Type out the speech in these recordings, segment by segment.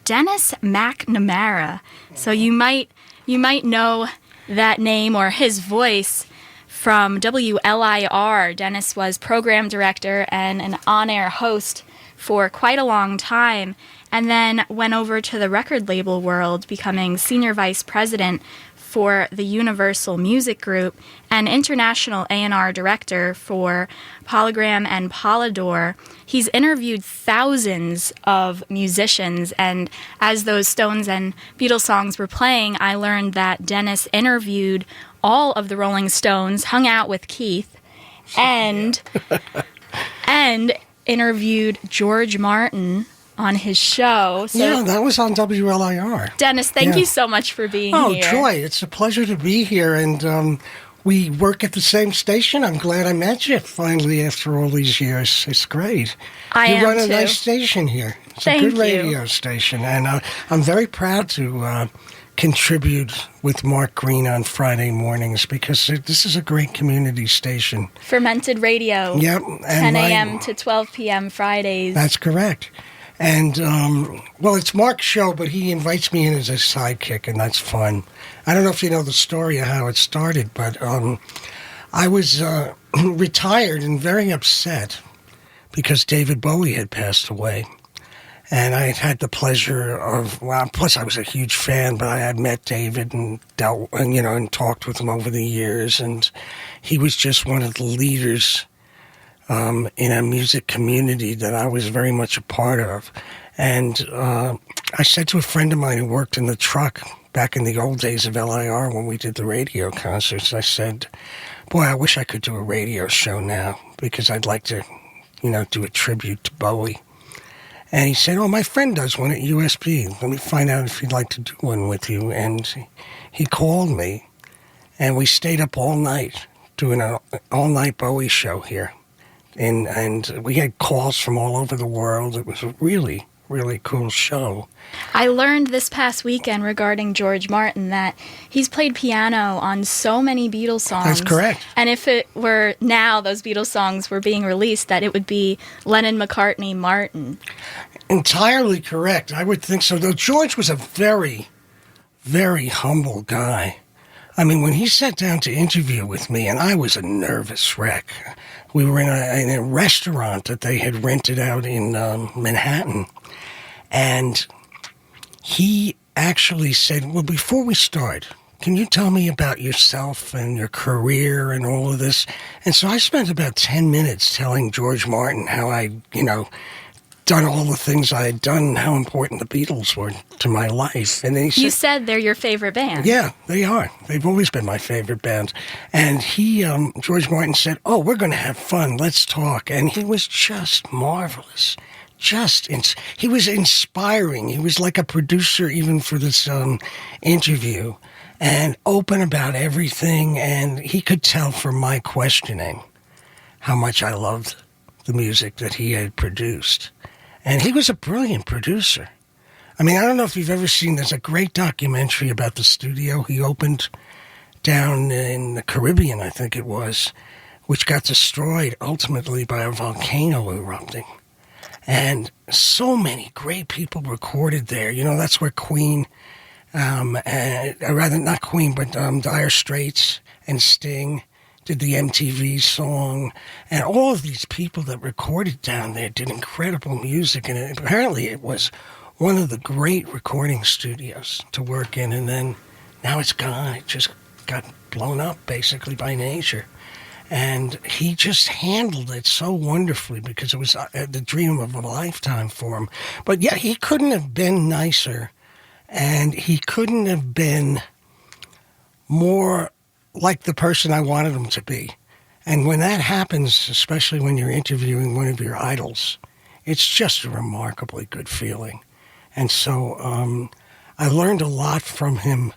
Denis McNamara. So you might know that name or his voice from WLIR. Denis was program director and an on-air host for quite a long time, and then went over to the record label world, becoming senior vice president for the Universal Music Group and international A&R director for Polygram and Polydor. He's interviewed thousands of musicians, and as those Stones and Beatles songs were playing, I learned that Denis interviewed all of the Rolling Stones, hung out with Keith, and interviewed George Martin on his show. So, yeah, that was on WLIR. Denis, thank you so much for being here. Oh, Joy, it's a pleasure to be here, and we work at the same station. I'm glad I met you finally after all these years. It's great. You run a nice station here. It's a good radio station, and I'm very proud to contribute with Mark Green on Friday mornings because this is a great community station. Fermented Radio. Yep. 10 a.m. to 12 p.m. Fridays. That's correct. And, well, it's Mark's show, but he invites me in as a sidekick, and that's fun. I don't know if you know the story of how it started, but I was retired and very upset because David Bowie had passed away. And I had the pleasure of, well, plus I was a huge fan, but I had met David and dealt, and talked with him over the years, and he was just one of the leaders in a music community that I was very much a part of. And I said to a friend of mine who worked in the truck back in the old days of LIR when we did the radio concerts, I said, boy, I wish I could do a radio show now because I'd like to, do a tribute to Bowie. And he said, oh, my friend does one at USB. Let me find out if he'd like to do one with you. And he called me, and we stayed up all night doing an all-night Bowie show here. And we had calls from all over the world. It was a really, really cool show. I learned this past weekend regarding George Martin that he's played piano on so many Beatles songs. That's correct. And if it were now those Beatles songs were being released, that it would be Lennon, McCartney, Martin. Entirely correct. I would think so. Though George was a very, very humble guy. I mean, when he sat down to interview with me, and I was a nervous wreck. We were in a restaurant that they had rented out in Manhattan. And he actually said, well, before we start, can you tell me about yourself and your career and all of this? And so I spent about 10 minutes telling George Martin how I, done all the things I had done and how important the Beatles were to my life. And then he said, you said they're your favorite band. Yeah, they are. They've always been my favorite band. And he, George Martin said, oh, we're going to have fun. Let's talk. And he was just marvelous. He was inspiring. He was like a producer even for this interview and open about everything. And he could tell from my questioning how much I loved the music that he had produced. And he was a brilliant producer. I mean, I don't know if you've ever seen, there's a great documentary about the studio he opened down in the Caribbean, I think it was, which got destroyed ultimately by a volcano erupting. And so many great people recorded there. That's where Queen, rather not Queen, but Dire Straits and Sting did the MTV song, and all of these people that recorded down there did incredible music, and apparently it was one of the great recording studios to work in, and then now it's gone. It just got blown up, basically, by nature. And he just handled it so wonderfully because it was the dream of a lifetime for him. But yeah, he couldn't have been nicer, and he couldn't have been more like the person I wanted him to be. And when that happens, especially when you're interviewing one of your idols, it's just a remarkably good feeling. And so I learned a lot from him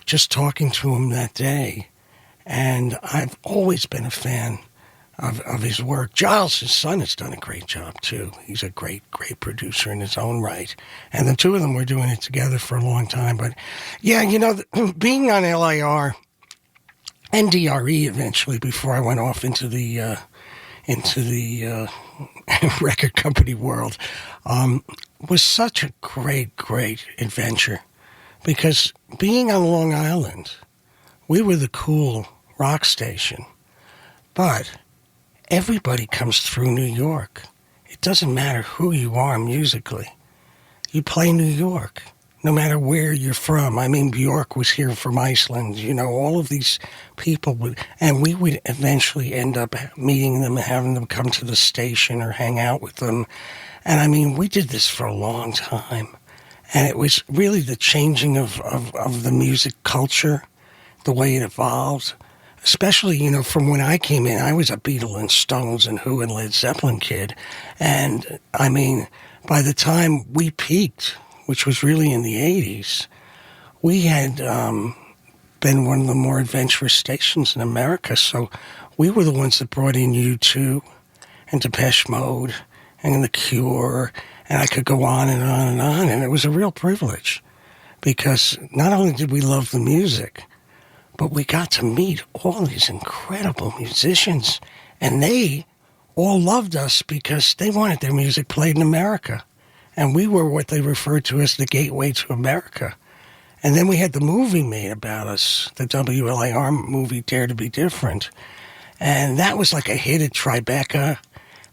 just talking to him that day. And I've always been a fan of his work. Giles, his son, has done a great job, too. He's a great, great producer in his own right. And the two of them were doing it together for a long time. But, yeah, being on LIR and DRE eventually, before I went off into the record company world, was such a great, great adventure because being on Long Island, we were the cool rock station, but everybody comes through New York. It doesn't matter who you are musically. You play New York, no matter where you're from. I mean, Bjork was here from Iceland. You know, all of these people would, and we would eventually end up meeting them and having them come to the station or hang out with them. And I mean, we did this for a long time. And it was really the changing of the music culture, the way it evolved. Especially, you know, from when I came in, I was a Beatles and Stones and Who and Led Zeppelin kid. And, I mean, by the time we peaked, which was really in the 80s, we had been one of the more adventurous stations in America. So we were the ones that brought in U2 and Depeche Mode and The Cure, and I could go on and on and on. And it was a real privilege because not only did we love the music, but we got to meet all these incredible musicians, and they all loved us because they wanted their music played in America. And we were what they referred to as the gateway to America. And then we had the movie made about us, the WLIR movie, Dare to Be Different. And that was like a hit at Tribeca,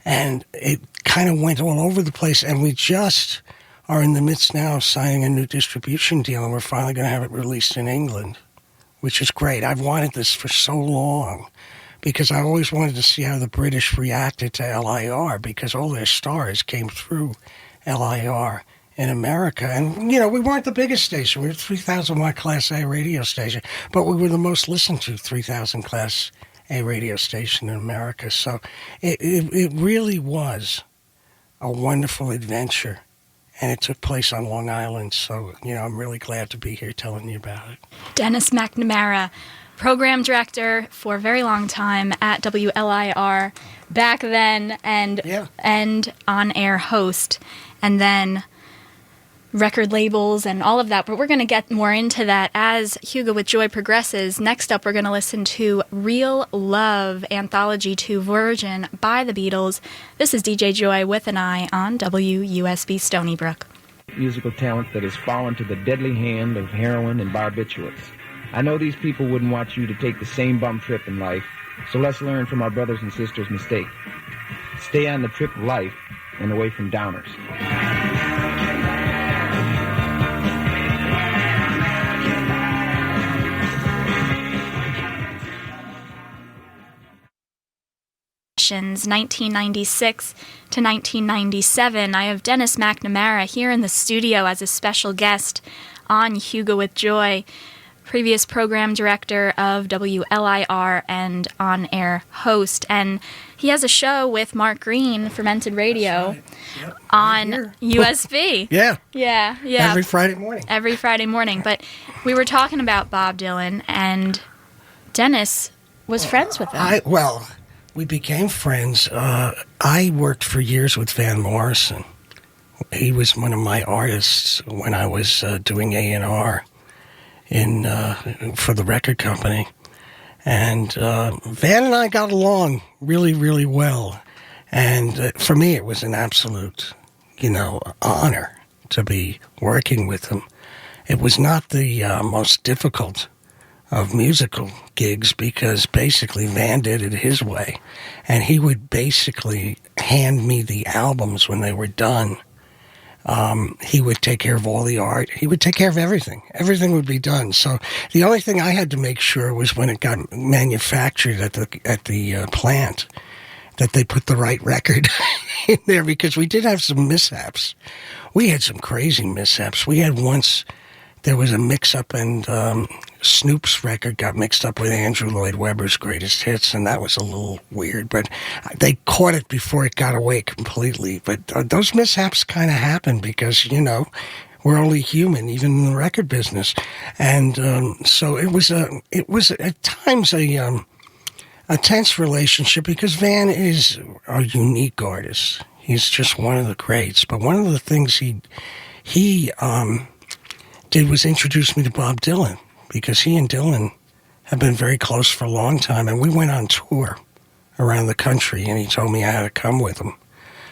and it kind of went all over the place. And we just are in the midst now of signing a new distribution deal, and we're finally going to have it released in England, which is great. I've wanted this for so long because I always wanted to see how the British reacted to LIR because all their stars came through LIR in America. And, you know, we weren't the biggest station. We were a 3,000 watt Class A radio station, but we were the most listened to 3,000 Class A radio station in America. So it really was a wonderful adventure. And it took place on Long Island, so, you know, I'm really glad to be here telling you about it. Denis McNamara, program director for a very long time at WLIR back then, and on-air host, and then record labels and all of that. But we're going to get more into that as Hygge with Joi progresses. Next up, we're going to listen to Real Love, Anthology 2 version by the Beatles. This is DJ Joi with an eye on WUSB Stony Brook. Musical talent that has fallen to the deadly hand of heroin and barbiturates. I know these people wouldn't want you to take the same bum trip in life, so let's learn from our brothers and sisters' mistake. Stay on the trip of life and away from downers. sessions, 1996 to 1997. I have Denis McNamara here in the studio as a special guest on Hygge with Joi, previous program director of WLIR and on-air host. And he has a show with Mark Green, Fermented Radio, right. Yep. on Right USB. Yeah. Yeah. Every Friday morning. Every Friday morning. But we were talking about Bob Dylan, and Denis was friends with him. We became friends. I worked for years with Van Morrison. He was one of my artists when I was doing A&R for the record company. And Van and I got along really, really well. And for me, it was an absolute, honor to be working with him. It was not the most difficult of musical gigs because basically Van did it his way. And he would basically hand me the albums when they were done. He would take care of all the art. He would take care of everything. Everything would be done. So the only thing I had to make sure was when it got manufactured at the plant that they put the right record in there, because we did have some mishaps. We had some crazy mishaps. We had once, there was a mix-up, and Snoop's record got mixed up with Andrew Lloyd Webber's Greatest Hits, and that was a little weird, but they caught it before it got away completely. But those mishaps kind of happen because, we're only human, even in the record business. And so it was at times a tense relationship because Van is a unique artist. He's just one of the greats. But one of the things he did was introduce me to Bob Dylan, because he and Dylan have been very close for a long time, and we went on tour around the country, and he told me I had to come with him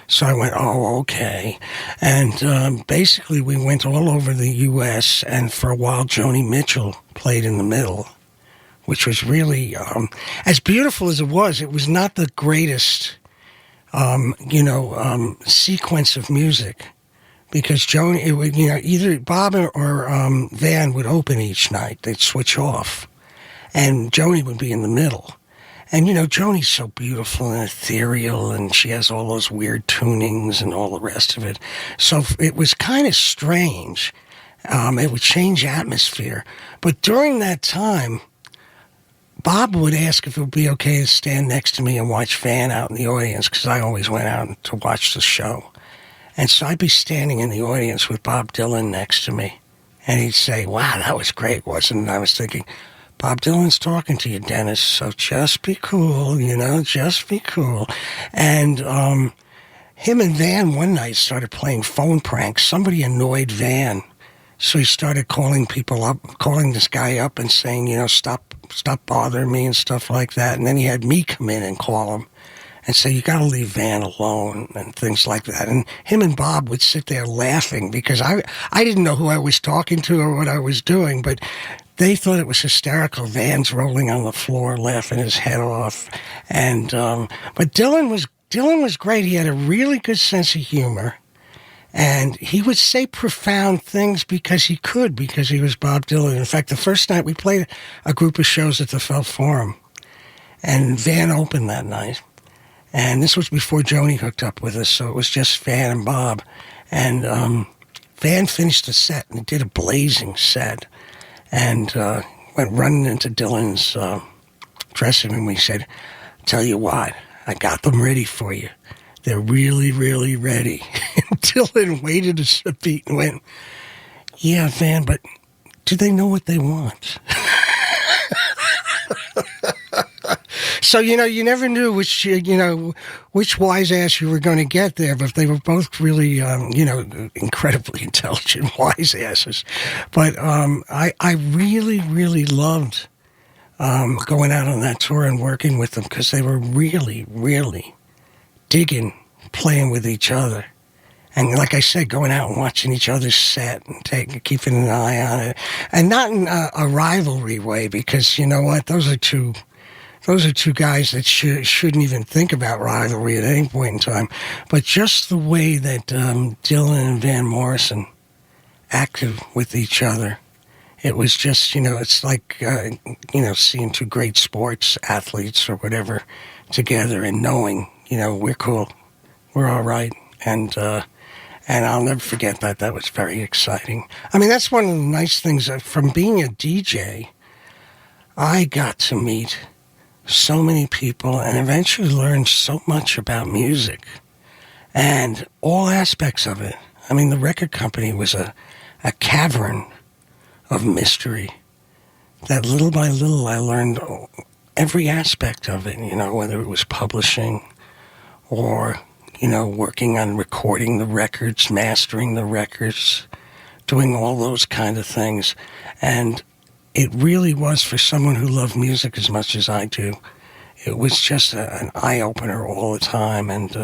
So I went, oh, okay. And basically we went all over the U.S., and for a while Joni Mitchell played in the middle, which was really, as beautiful as it was not the greatest, sequence of music. Because Joni, it would, either Bob or Van would open each night. They'd switch off. And Joni would be in the middle. And, Joni's so beautiful and ethereal, and she has all those weird tunings and all the rest of it. So it was kind of strange. It would change atmosphere. But during that time, Bob would ask if it would be okay to stand next to me and watch Van out in the audience, because I always went out to watch the show. And so I'd be standing in the audience with Bob Dylan next to me. And he'd say, wow, that was great, wasn't it? And I was thinking, Bob Dylan's talking to you, Dennis, so just be cool, just be cool. And him and Van one night started playing phone pranks. Somebody annoyed Van. So he started calling this guy up and saying, stop bothering me and stuff like that. And then he had me come in and call him and say, you got to leave Van alone and things like that. And him and Bob would sit there laughing because I didn't know who I was talking to or what I was doing, but they thought it was hysterical. Van's rolling on the floor, laughing his head off. And but Dylan was great. He had a really good sense of humor. And he would say profound things because he was Bob Dylan. In fact, the first night we played a group of shows at the Felt Forum. And Van opened that night. And this was before Joni hooked up with us, so it was just Van and Bob. And Van finished the set and did a blazing set. And went running into Dylan's dressing room. He said, tell you what, I got them ready for you. They're really, really ready. And Dylan waited a beat and went, yeah, Van, but do they know what they want? So, you never knew which wise ass you were going to get there, but they were both really, incredibly intelligent wise asses. But I really, really loved going out on that tour and working with them because they were really, really digging playing with each other. And like I said, going out and watching each other's set and keeping an eye on it. And not in a rivalry way, because you know what? Those are two guys that shouldn't even think about rivalry at any point in time. But just the way that Dylan and Van Morrison acted with each other, it was just, it's like, seeing two great sports athletes or whatever together and knowing, we're cool, we're all right. And I'll never forget that. That was very exciting. I mean, that's one of the nice things. From being a DJ, I got to meet so many people and eventually learned so much about music and all aspects of it. I mean, the record company was a cavern of mystery that little by little I learned every aspect of it, whether it was publishing or, working on recording the records, mastering the records, doing all those kind of things. And it really was, for someone who loved music as much as I do, it was just an eye-opener all the time. And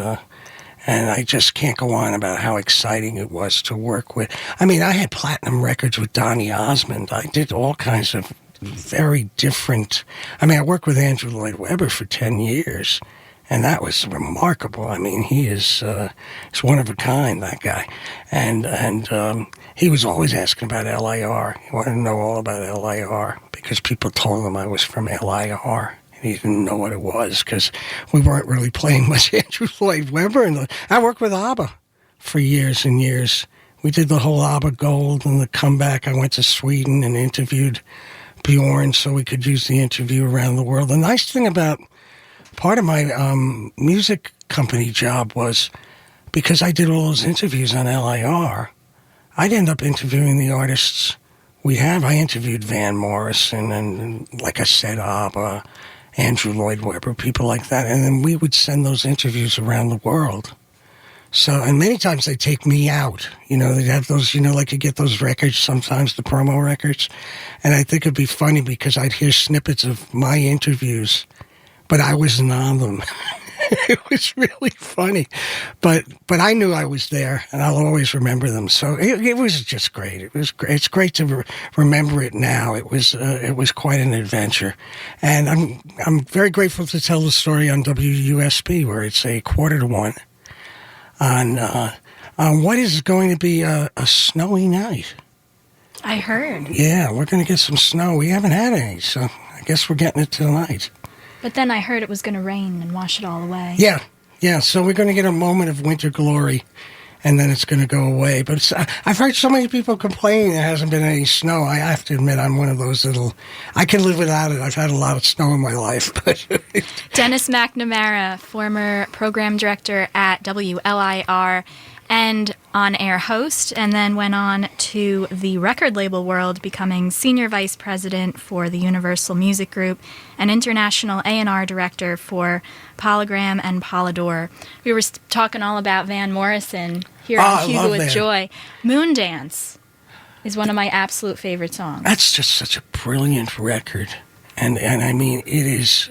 I just can't go on about how exciting it was to work with. I mean, I had platinum records with Donny Osmond. I did all kinds of very different... I mean, I worked with Andrew Lloyd Webber for 10 years, and that was remarkable. I mean, he's one of a kind, that guy. And he was always asking about LIR. He wanted to know all about LIR because people told him I was from LIR. He didn't know what it was because we weren't really playing much Andrew Lloyd Webber. And I worked with ABBA for years and years. We did the whole ABBA Gold and the comeback. I went to Sweden and interviewed Bjorn so we could use the interview around the world. The nice thing about part of my music company job was because I did all those interviews on LIR, I'd end up interviewing the artists we have. I interviewed Van Morrison and like I said, ABBA, Andrew Lloyd Webber, people like that. And then we would send those interviews around the world. So, and many times they'd take me out. They'd have those, like you get those records, sometimes the promo records. And I think it'd be funny because I'd hear snippets of my interviews, but I wasn't on them. It was really funny, but I knew I was there, and I'll always remember them. So it was just great. It was great. It's great to remember it now. It was quite an adventure, and I'm very grateful to tell the story on WUSB, where it's a 1:45 on what is going to be a snowy night. I heard. Yeah, we're going to get some snow. We haven't had any, so I guess we're getting it tonight. But then I heard it was going to rain and wash it all away. Yeah, so we're going to get a moment of winter glory, and then it's going to go away. But I've heard so many people complaining there hasn't been any snow. I have to admit, I'm one of those I can live without it. I've had a lot of snow in my life. But Denis McNamara, former program director at WLIR, and on-air host, and then went on to the record label world, becoming senior vice president for the Universal Music Group and international A&R director for Polygram and Polydor. We were talking all about Van Morrison here on Hygge with Joi. Moondance is one of my absolute favorite songs. That's just such a brilliant record. And I mean, it is,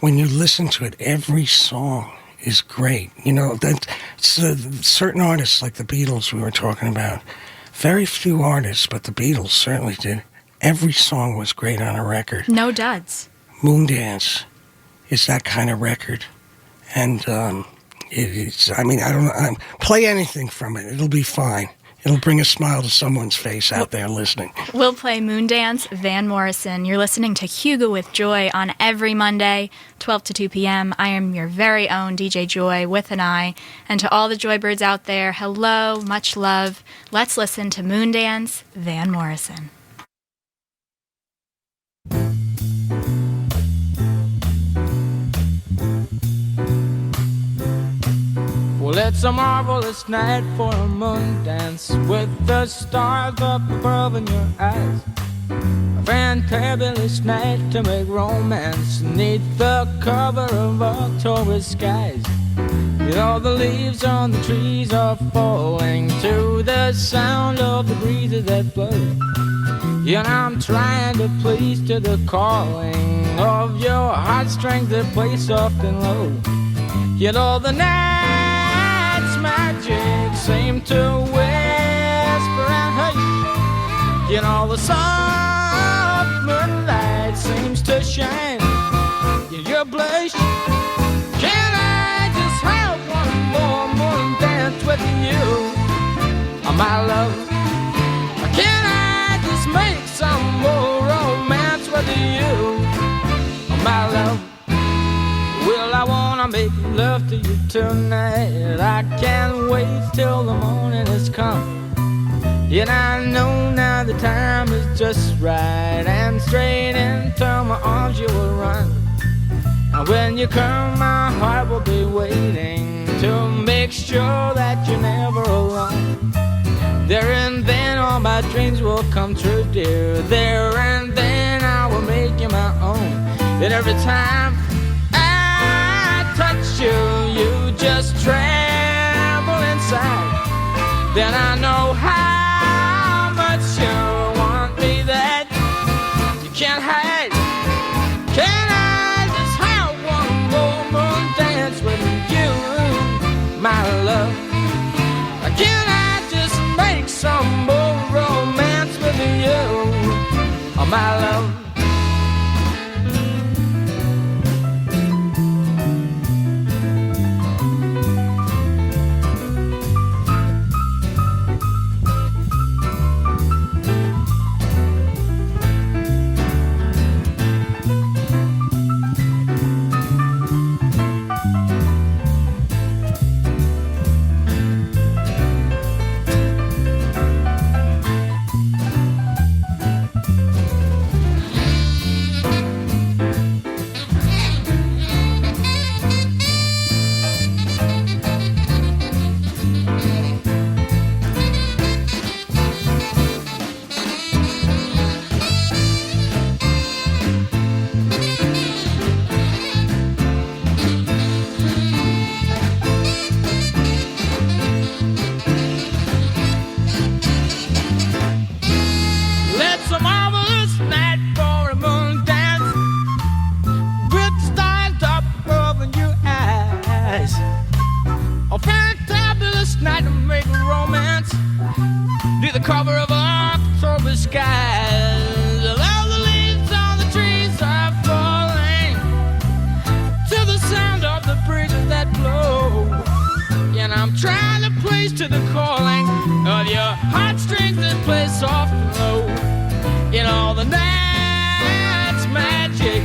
when you listen to it, every song is great. You know, that certain artists like the Beatles we were talking about, very few artists, but the Beatles certainly did. Every song was great on a record. No duds. Moondance is that kind of record. And it's, I mean, I don't know, play anything from it. It'll be fine. It'll bring a smile to someone's face out there listening. We'll play Moondance, Van Morrison. You're listening to Hygge with Joi on every Monday, 12 to 2 p.m. I am your very own DJ Joi with an I. And to all the Joybirds out there, hello, much love. Let's listen to Moondance, Van Morrison. Well, it's a marvelous night for a moon dance with the stars up above in your eyes. A fantabulous night to make romance neath the cover of October skies. You know, the leaves on the trees are falling to the sound of the breezes that blow. And I'm trying to please to the calling of your heartstrings that play soft and low. You know, the night's magic seem to whisper and hush. You know, the soft moonlight seems to shine in your blush. Can I just have one more moon dance with you, oh, my love? Can I just make some more romance with you, oh, my love? Well, I wanna make love to you tonight. I can't wait till the morning has come. And I know now the time is just right, and straight into my arms you will run. And when you come, my heart will be waiting to make sure that you're never alone. There and then all my dreams will come true, dear. There and then I will make you my own. And every time touch you, you just tremble inside. Then I know how much you want me that you can't hide. Can I just have one more moon dance with you, my love? Can I just make some more romance with you, oh, my love? play soft and low. In all the night's magic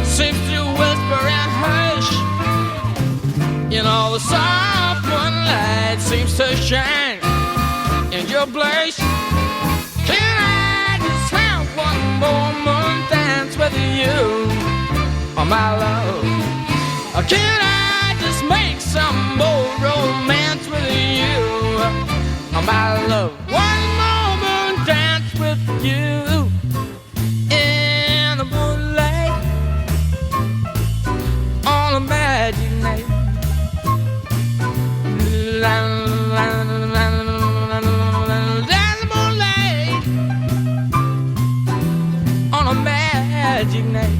seems to whisper and hush. In all the soft moonlight seems to shine in your place. Can I just have one more moon dance with you, oh my love? Or can I just make some more romance with you, oh my love? One more moon dance with you in the moonlight on a magic night. On a magic night.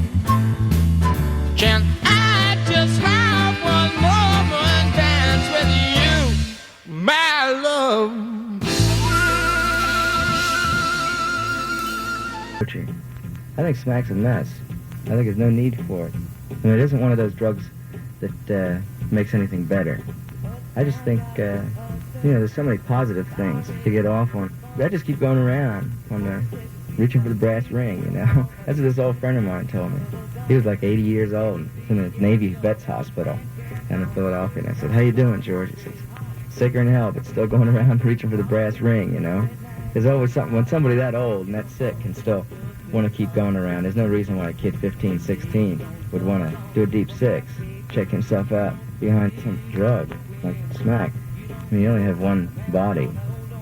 Can I just have one moment dance with you, my love? I think smack's a mess. I think there's no need for it. I mean, it isn't one of those drugs that makes anything better. I just think, there's so many positive things to get off on. I just keep going around on reaching for the brass ring, you know. That's what this old friend of mine told me. He was like 80 years old in the Navy Vets Hospital down in Philadelphia. And I said, how you doing, George? He said, sicker than hell, but still going around reaching for the brass ring, you know. There's always something, when somebody that old and that sick can still want to keep going around, there's no reason why a kid 15, 16 would want to do a deep six, check himself out behind some drug like smack. I mean, you only have one body.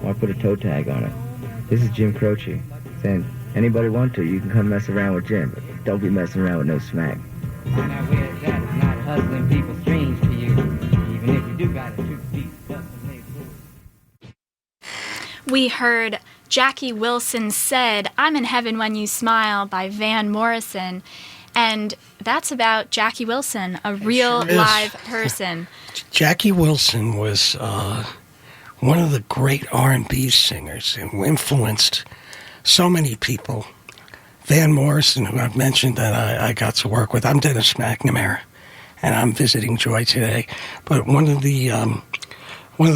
Why put a toe tag on it? This is Jim Croce saying, anybody want to, you can come mess around with Jim, but don't be messing around with no smack. Now where's that? It's not hustling people strange to you, even if you do got a 2-piece custom-made food. We heard Jackie Wilson Said, I'm in Heaven When You Smile by Van Morrison. And that's about Jackie Wilson, a real sure live person. Jackie Wilson was one of the great R&B singers who influenced so many people. Van Morrison, who I've mentioned that I got to work with. I'm Denis McNamara, and I'm visiting Joi today. But one of the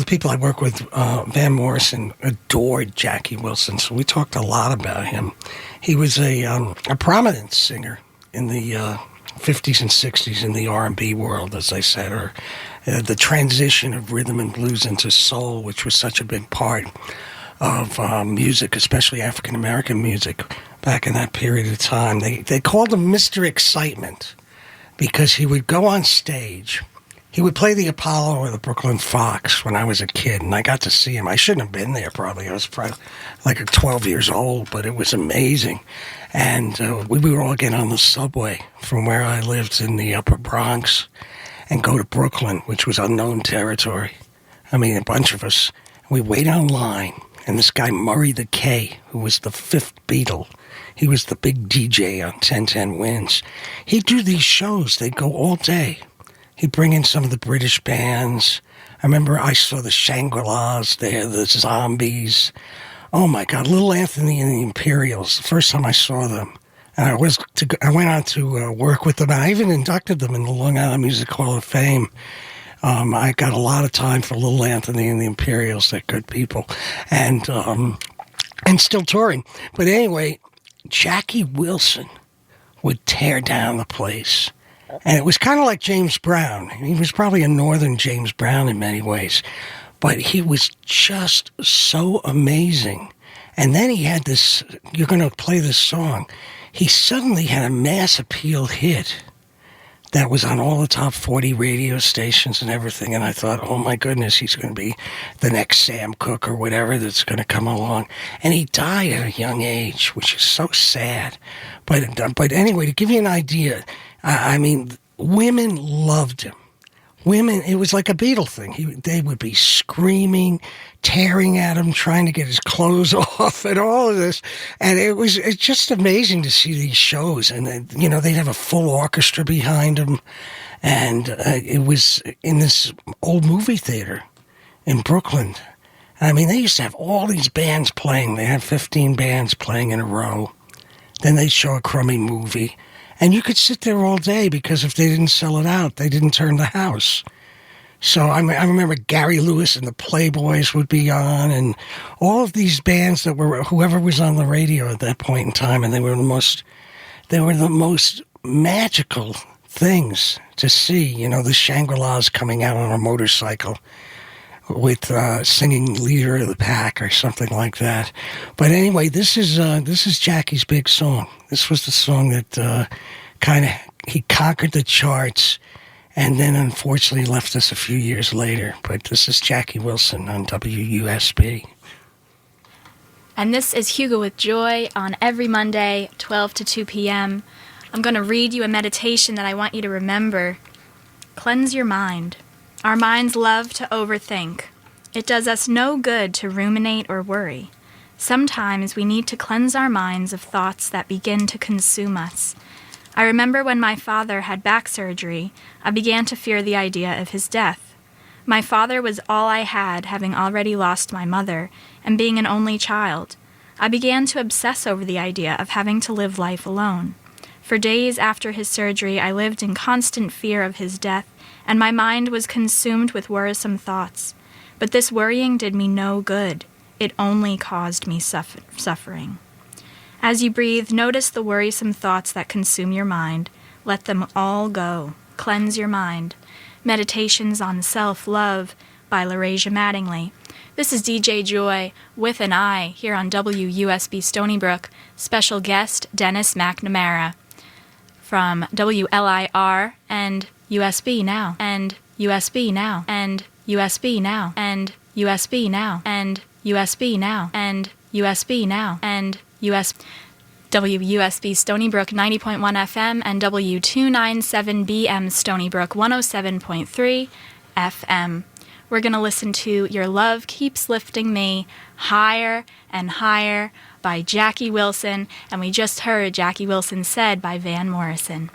people I work with, Van Morrison, adored Jackie Wilson, so we talked a lot about him. He was a prominent singer in the 50s and 60s in the R&B world, as I said, or the transition of rhythm and blues into soul, which was such a big part of music, especially African-American music, back in that period of time. They called him Mr. Excitement because he would go on stage. He would play the Apollo or the Brooklyn Fox when I was a kid, and I got to see him. I shouldn't have been there, probably. I was probably like 12 years old, but it was amazing. And we would all get on the subway from where I lived in the Upper Bronx and go to Brooklyn, which was unknown territory. I mean, a bunch of us. We wait online, and this guy, Murray the K, who was the fifth Beatle, he was the big DJ on 1010 Wins. He'd do these shows. They'd go all day. He'd bring in some of the British bands. I remember I saw the Shangri-Las there, the Zombies. Oh, my God, Little Anthony and the Imperials, the first time I saw them. And I went on to work with them. I even inducted them in the Long Island Music Hall of Fame. I got a lot of time for Little Anthony and the Imperials. They're good people. And still touring. But anyway, Jackie Wilson would tear down the place. And it was kind of like James Brown. He was probably a northern James Brown in many ways. But he was just so amazing. And then he had this, you're going to play this song. He suddenly had a mass appeal hit that was on all the top 40 radio stations and everything. And I thought, oh my goodness, he's going to be the next Sam Cooke or whatever that's going to come along. And he died at a young age, which is so sad. But anyway, to give you an idea, I mean, women loved him. Women, it was like a Beatle thing. They would be screaming, tearing at him, trying to get his clothes off and all of this. And it's just amazing to see these shows. And, they'd have a full orchestra behind him. And it was in this old movie theater in Brooklyn. I mean, they used to have all these bands playing. They had 15 bands playing in a row. Then they'd show a crummy movie. And you could sit there all day because if they didn't sell it out, they didn't turn the house. So I remember Gary Lewis and the Playboys would be on, and all of these bands that were whoever was on the radio at that point in time, and they were the most magical things to see. You know, the Shangri-Las coming out on a motorcycle with singing "Leader of the Pack" or something like that. But anyway, this is Jackie's big song. This was the song that he conquered the charts, and then unfortunately left us a few years later. But this is Jackie Wilson on WUSB. And this is Hygge with Joy on every Monday, 12 to 2 p.m. I'm going to read you a meditation that I want you to remember. Cleanse your mind. Our minds love to overthink. It does us no good to ruminate or worry. Sometimes we need to cleanse our minds of thoughts that begin to consume us. I remember when my father had back surgery, I began to fear the idea of his death. My father was all I had, having already lost my mother, and being an only child. I began to obsess over the idea of having to live life alone. For days after his surgery, I lived in constant fear of his death, and my mind was consumed with worrisome thoughts. But this worrying did me no good. It only caused me suffering. As you breathe, notice the worrisome thoughts that consume your mind. Let them all go. Cleanse your mind. Meditations on Self-Love by LaRasia Mattingly. This is DJ Joi with an I here on WUSB Stony Brook. Special guest Denis McNamara from WLIR and USB Now and USB Now and USB Now and USB Now and USB Now and USB Now and WUSB Stony Brook 90.1 FM and W297BM Stony Brook 107.3 FM. We're going to listen to Your Love Keeps Lifting Me Higher and Higher by Jackie Wilson, and we just heard Jackie Wilson Said by Van Morrison.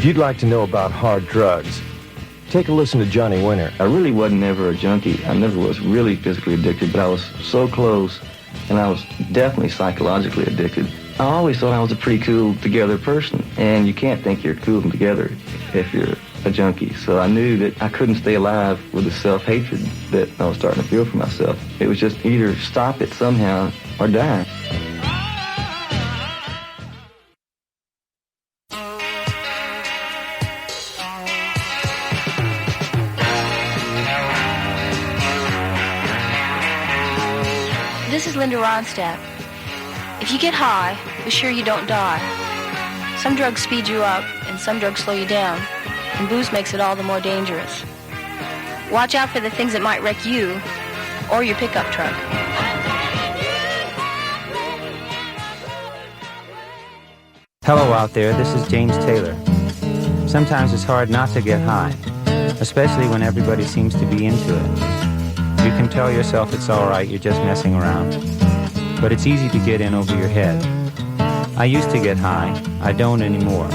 If you'd like to know about hard drugs, take a listen to Johnny Winter. I really wasn't ever a junkie. I never was really physically addicted, but I was so close, and I was definitely psychologically addicted. I always thought I was a pretty cool together person, and you can't think you're cool and together if you're a junkie. So I knew that I couldn't stay alive with the self-hatred that I was starting to feel for myself. It was just either stop it somehow or die. This is Linda Ronstadt. If you get high, be sure you don't die. Some drugs speed you up, and some drugs slow you down, and booze makes it all the more dangerous. Watch out for the things that might wreck you or your pickup truck. Hello out there, this is James Taylor. Sometimes it's hard not to get high, especially when everybody seems to be into it. You can tell yourself it's all right, you're just messing around. But it's easy to get in over your head. I used to get high, I don't anymore.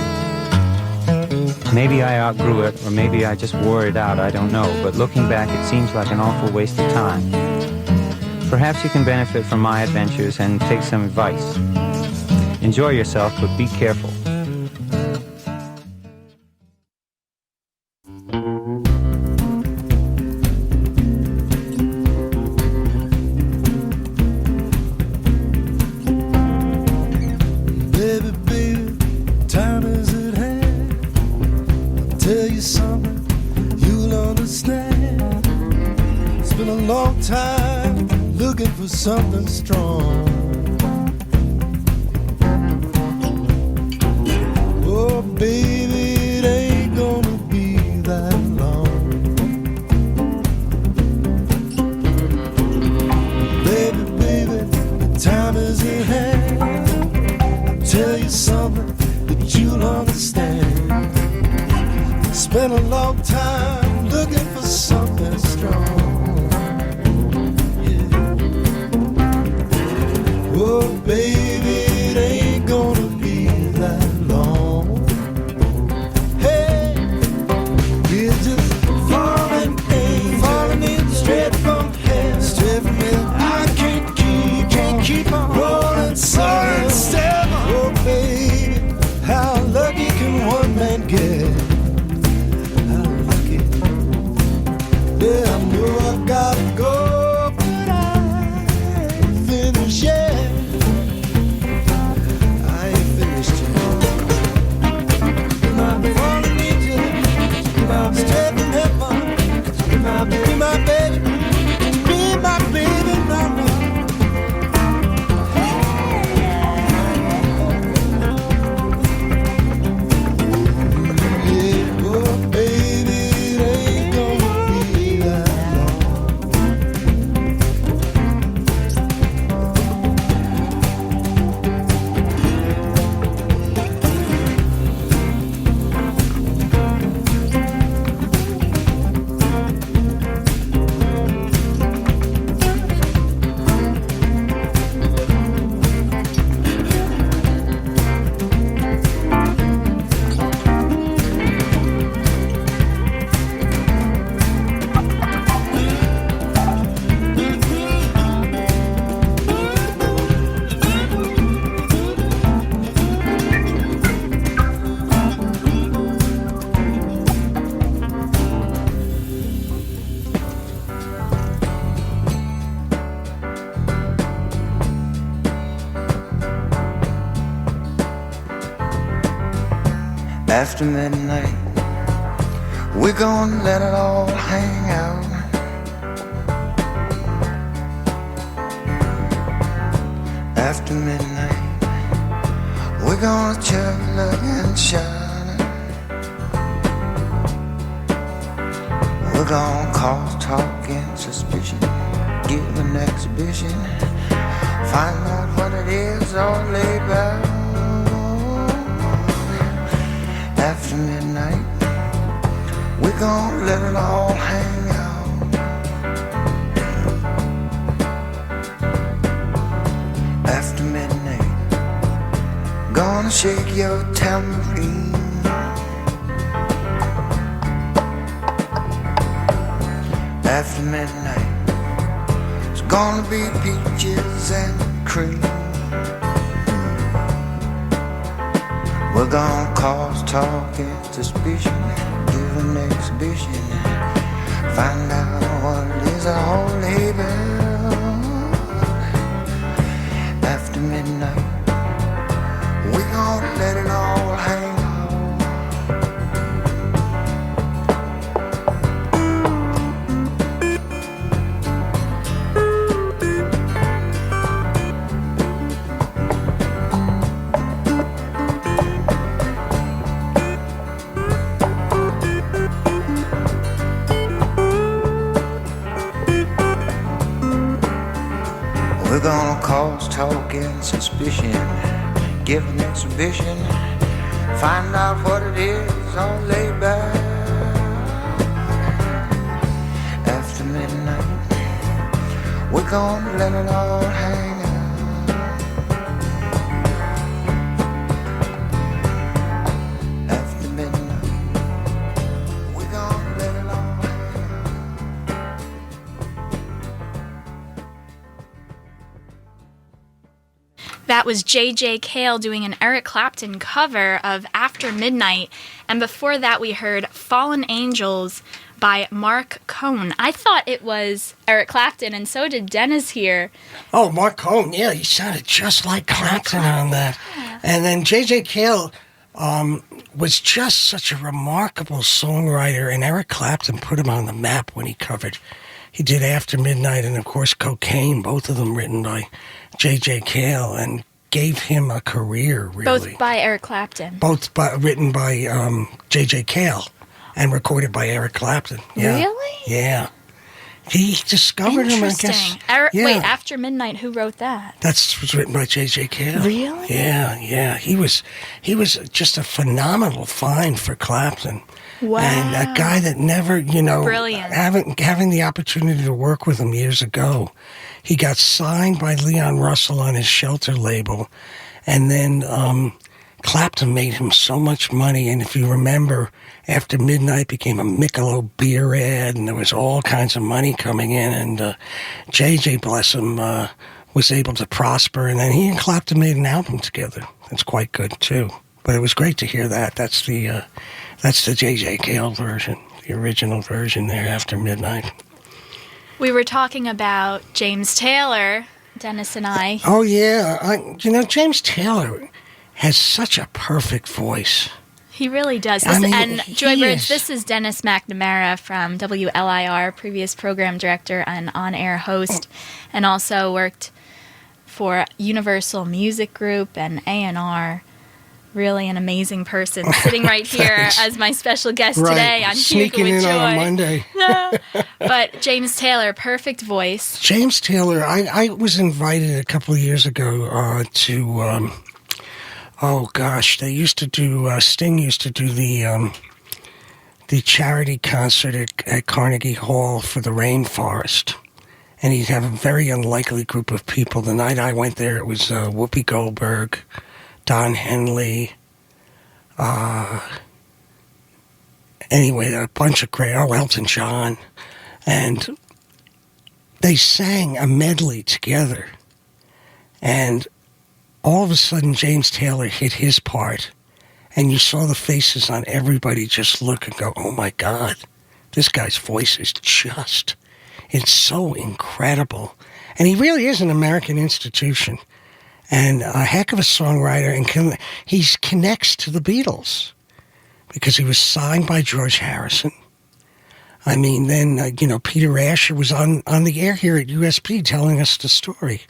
Maybe I outgrew it, or maybe I just wore it out, I don't know. But looking back, it seems like an awful waste of time. Perhaps you can benefit from my adventures and take some advice. Enjoy yourself, but be careful. Something strong. Oh, baby, it ain't gonna be that long. Baby, the time is at hand. I'll tell you something that you'll understand. Spent a long time looking for something strong. Oh, baby, it ain't gonna be that long. Hey, we're just falling in straight from hell. I can't keep on rolling step. Oh, baby, how lucky can one man get? How lucky? Yeah, I know I gotta go, but I ain't finished yet. Be my baby, mama. Yeah, oh baby, it ain't gonna be that long. After midnight, we're gonna let it all hang out. After midnight, we're gonna chug, look and shine. We're gonna cause talk and suspicion, give an exhibition, find out what it is all about. After midnight, we're gonna let it all hang out. After midnight, gonna shake your tambourine. after midnight. It's gonna be peaches and cream. We're gonna cause talk and suspicion, give an exhibition, find out what it is a whole labor. After midnight, we gonna let it all hang. We're gonna cause talk and suspicion, give an exhibition, find out what it is all laid back. After midnight, we're gonna let it all hang out. After midnight, we're gonna let it all hang out. That was J.J. Cale doing an Eric Clapton cover of After Midnight. And before that, we heard Fallen Angels by Mark Cohn. I thought it was Eric Clapton, and so did Dennis here. Oh, Mark Cohn, yeah, he sounded just like Clapton on that. And then J.J. Cale was just such a remarkable songwriter, and Eric Clapton put him on the map when he covered. He did After Midnight and, of course, Cocaine, both of them written by J.J. Cale, and gave him a career, really. Both by Eric Clapton. Written by J.J. Cale and recorded by Eric Clapton. Yeah. Really? Yeah. He discovered him, I guess. Wait, After Midnight, who wrote that? Was written by J.J. Cale. Really? Yeah. He was just a phenomenal find for Clapton. Wow. And a guy that never, Brilliant. having the opportunity to work with him years ago, he got signed by Leon Russell on his Shelter label, and then Clapton made him so much money. And if you remember, After Midnight became a Michelob beer ad, and there was all kinds of money coming in, and JJ, bless him, was able to prosper, and then he and Clapton made an album together. It's quite good, too. But it was great to hear that. That's the J.J. Cale version, the original version there, After Midnight. We were talking about James Taylor, Dennis and I. Oh, yeah. James Taylor has such a perfect voice. He really does. Joybirds, this is Denis McNamara from WLIR, previous program director and on-air host, and also worked for Universal Music Group and A&R. Really an amazing person, sitting right here as my special guest today on Sneaking Hygge with in Joy. on a Monday. But James Taylor, perfect voice. James Taylor, I was invited a couple of years ago to, they used to do, Sting used to do the charity concert at Carnegie Hall for the Rainforest. And he'd have a very unlikely group of people. The night I went there, it was Whoopi Goldberg, Don Henley, anyway, a bunch of great, Elton John, and they sang a medley together, and all of a sudden James Taylor hit his part, and you saw the faces on everybody just look and go, oh my God, this guy's voice is it's so incredible, and he really is an American institution. And a heck of a songwriter, and he connects to the Beatles because he was signed by George Harrison. I mean, then, Peter Asher was on the air here at USB telling us the story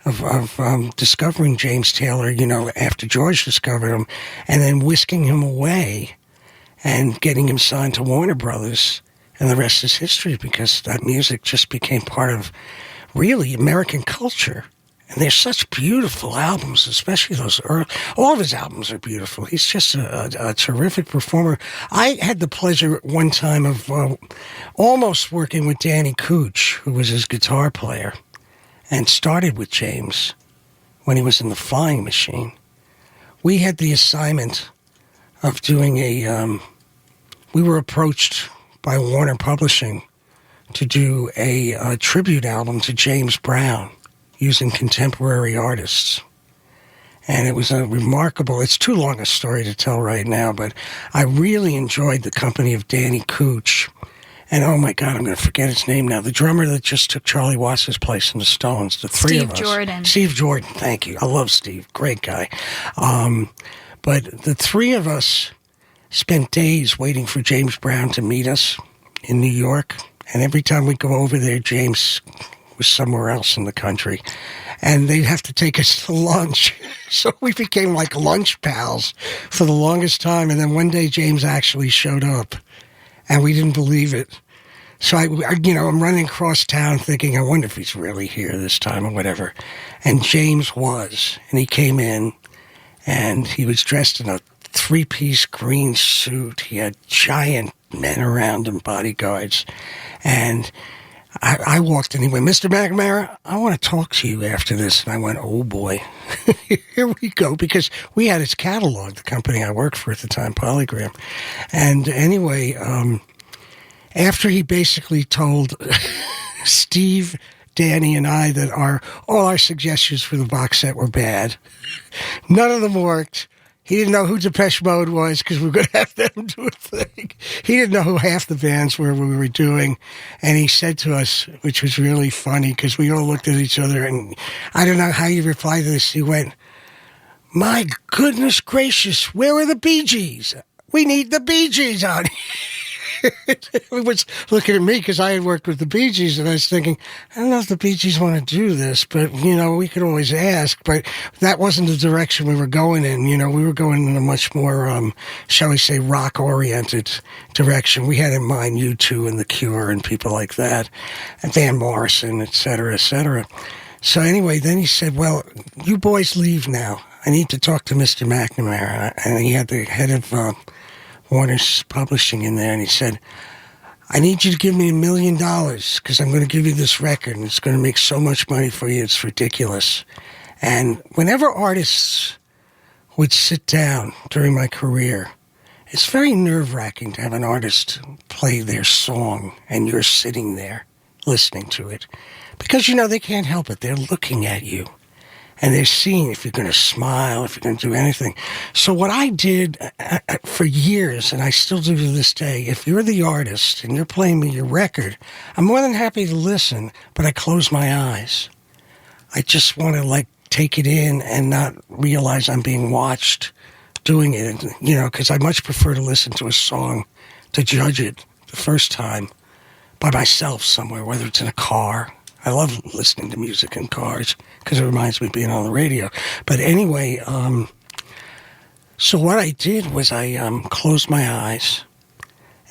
of discovering James Taylor, after George discovered him, and then whisking him away and getting him signed to Warner Brothers. And the rest is history because that music just became part of, really, American culture. And they're such beautiful albums, especially those early. All of his albums are beautiful. He's just a terrific performer. I had the pleasure one time of almost working with Danny Cooch, who was his guitar player, and started with James when he was in the Flying Machine. We had the assignment of doing we were approached by Warner Publishing to do a tribute album to James Brown using contemporary artists. And it was a remarkable, it's too long a story to tell right now, but I really enjoyed the company of Danny Cooch. And oh my God, I'm going to forget his name now. The drummer that just took Charlie Watts' place in the Stones, the three of us. Steve Jordan. Steve Jordan, thank you. I love Steve, great guy. But the three of us spent days waiting for James Brown to meet us in New York. And every time we go over there, James was somewhere else in the country. And they'd have to take us to lunch. So we became like lunch pals for the longest time. And then one day James actually showed up. And we didn't believe it. So I'm running across town thinking, I wonder if he's really here this time or whatever. And James was. And he came in, and he was dressed in a three-piece green suit. He had giant men around him, bodyguards. And I walked in, he went, Mr. McNamara, I want to talk to you after this. And I went, oh boy, here we go. Because we had his catalog, the company I worked for at the time, Polygram. And anyway, after he basically told Steve, Danny, and I that all our suggestions for the box set were bad, none of them worked. He didn't know who Depeche Mode was because we were going to have them do a thing. He didn't know who half the bands were we were doing. And he said to us, which was really funny because we all looked at each other, and I don't know how he replied to this. He went, my goodness gracious, where are the Bee Gees? We need the Bee Gees on here. He was looking at me because I had worked with the Bee Gees, and I was thinking, I don't know if the Bee Gees want to do this, but, we could always ask. But that wasn't the direction we were going in. We were going in a much more, shall we say, rock-oriented direction. We had in mind U2 and The Cure and people like that, and Van Morrison, et cetera, et cetera. So anyway, then he said, well, you boys leave now. I need to talk to Mr. McNamara. And he had the head of Warner's Publishing in there, and he said, I need you to give me $1 million because I'm going to give you this record, and it's going to make so much money for you, it's ridiculous. And whenever artists would sit down during my career, it's very nerve-wracking to have an artist play their song, and you're sitting there listening to it. Because, they can't help it. They're looking at you. And they're seeing if you're going to smile, if you're going to do anything. So what I did for years, and I still do to this day, if you're the artist and you're playing me your record, I'm more than happy to listen, but I close my eyes. I just want to, take it in and not realize I'm being watched doing it, because I much prefer to listen to a song to judge it the first time by myself somewhere, whether it's in a car. I love listening to music in cars because it reminds me of being on the radio. But anyway, so what I did was I closed my eyes,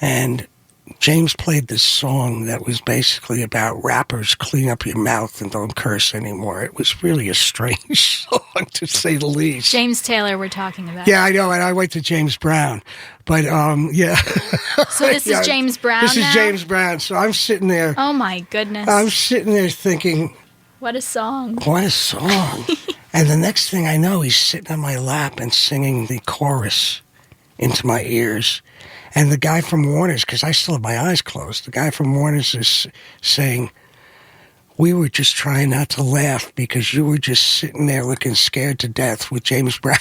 and James played this song that was basically about rappers clean up your mouth and don't curse anymore. It was really a strange song, to say the least. James Taylor we're talking about. Yeah, I know, and I went to James Brown. But, yeah. So this is James Brown This now? is James Brown. So I'm sitting there. Oh, my goodness. I'm sitting there thinking, what a song. What a song. And the next thing I know, he's sitting on my lap and singing the chorus into my ears. And the guy from Warner's, because I still have my eyes closed, the guy from Warner's is saying, we were just trying not to laugh because you were just sitting there looking scared to death with James Brown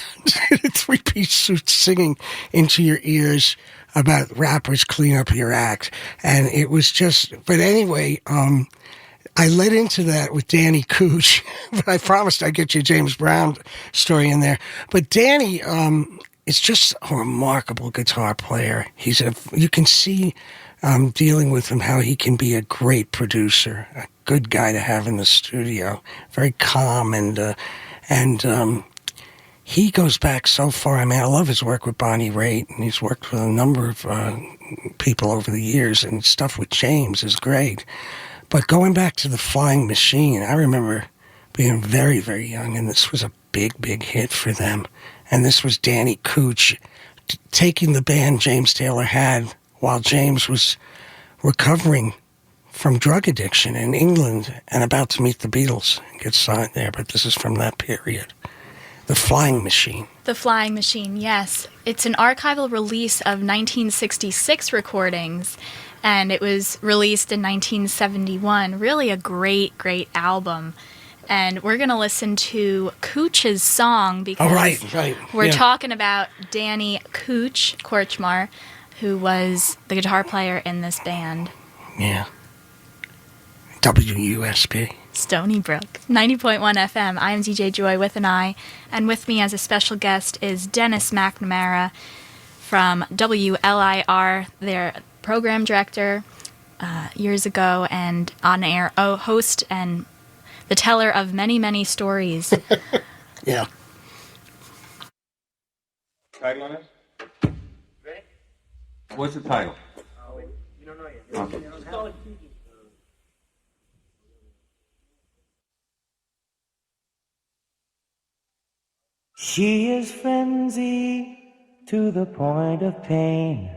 in a three-piece suit singing into your ears about rappers clean up your act. And it was just, but anyway, I led into that with Danny Cooch, but I promised I'd get you a James Brown story in there. But Danny, is just a remarkable guitar player. You can see dealing with him how he can be a great producer, a good guy to have in the studio, very calm, and he goes back so far. I mean, I love his work with Bonnie Raitt, and he's worked with a number of people over the years, and stuff with James is great. But going back to the Flying Machine, I remember being very, very young, and this was a big, big hit for them. And this was Danny Cooch taking the band James Taylor had while James was recovering from drug addiction in England and about to meet the Beatles and get signed there. But this is from that period. The Flying Machine. The Flying Machine, yes. It's an archival release of 1966 recordings. and it was released in 1971. Really a great, great album. And we're going to listen to Cooch's song because we're talking about Danny Cooch Korchmar, who was the guitar player in this band. Yeah. WUSB. Stony Brook, 90.1 FM. I am DJ Joi with an I, and with me as a special guest is Denis McNamara from WLIR, their program director years ago, and on-air host and the teller of many, many stories. Yeah. Title on it? Ready? What's the title? You don't know yet. Okay. She is frenzy to the point of pain.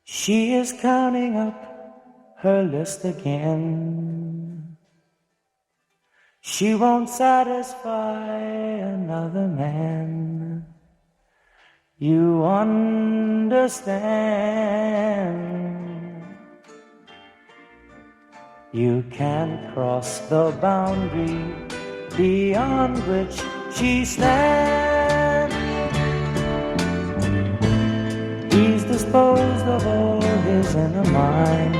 She is counting up her list again. She won't satisfy another man. You understand. You can't cross the boundary beyond which she stands. He's disposed of all his inner mind,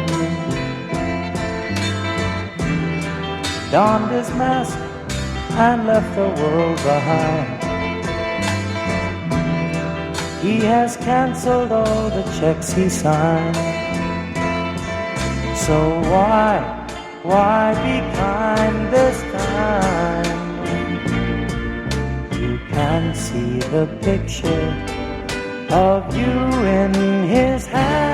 donned his mask and left the world behind. He has cancelled all the checks he signed. So why be kind this time? You can see the picture of you in his hand.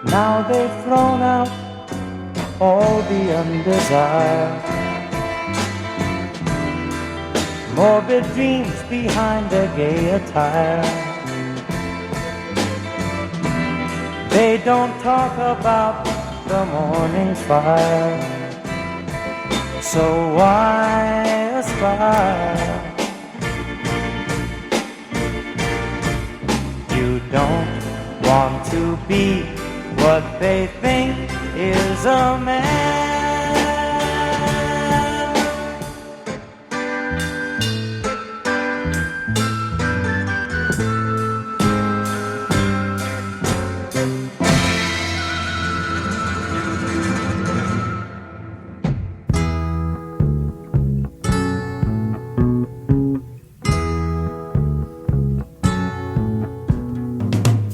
Now they've thrown out all the undesired, morbid dreams behind their gay attire. They don't talk about the morning fire. So why aspire? You don't want to be what they think is a man.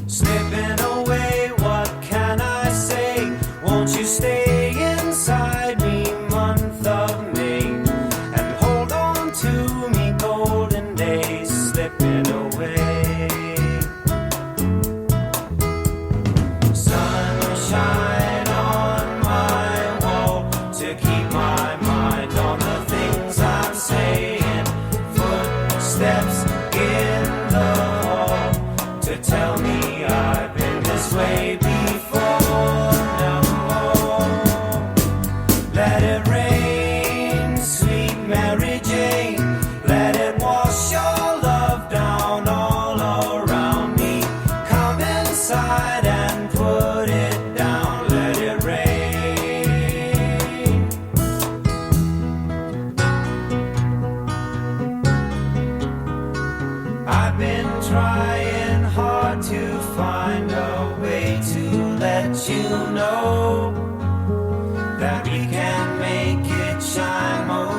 Slipping away, what can I say? Won't you stay inside me, month of May, and hold on to me, golden days slipping away. Sunshine on my wall to keep my mind on the things I'm saying. Footsteps in the hall to tell me I've been this way before. No, let it rain, sweet Mary Jane. Let it wash your love down all around me. Come inside and put it down. Let it rain. I've been trying hard to find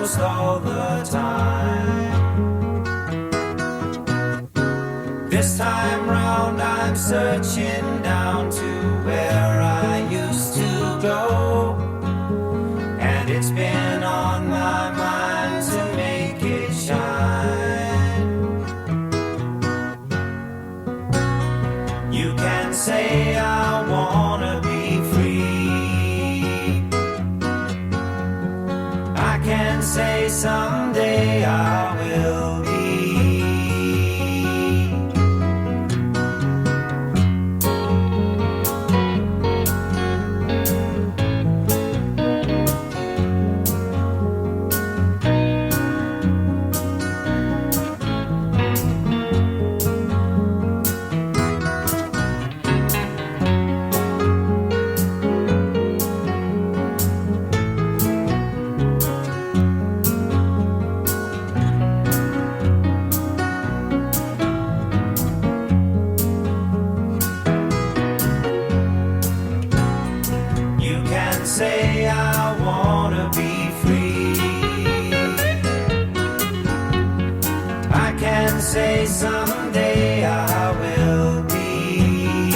almost all the time. This time round I'm searching down to where I used to go, and it's been on my mind to make it shine. You can say I wanna be free, I can say someday I will be. Say I wanna be free, I can say someday I will be.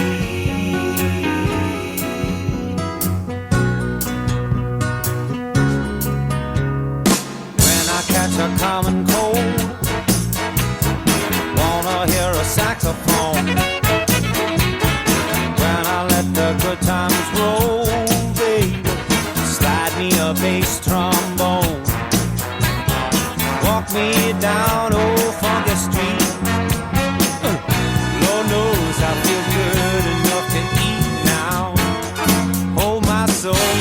When I catch a common cold, wanna hear a saxophone. When I let the good times roll, me a bass trombone, walk me down old funky street. Lord knows I feel good enough to eat now. Hold my soul,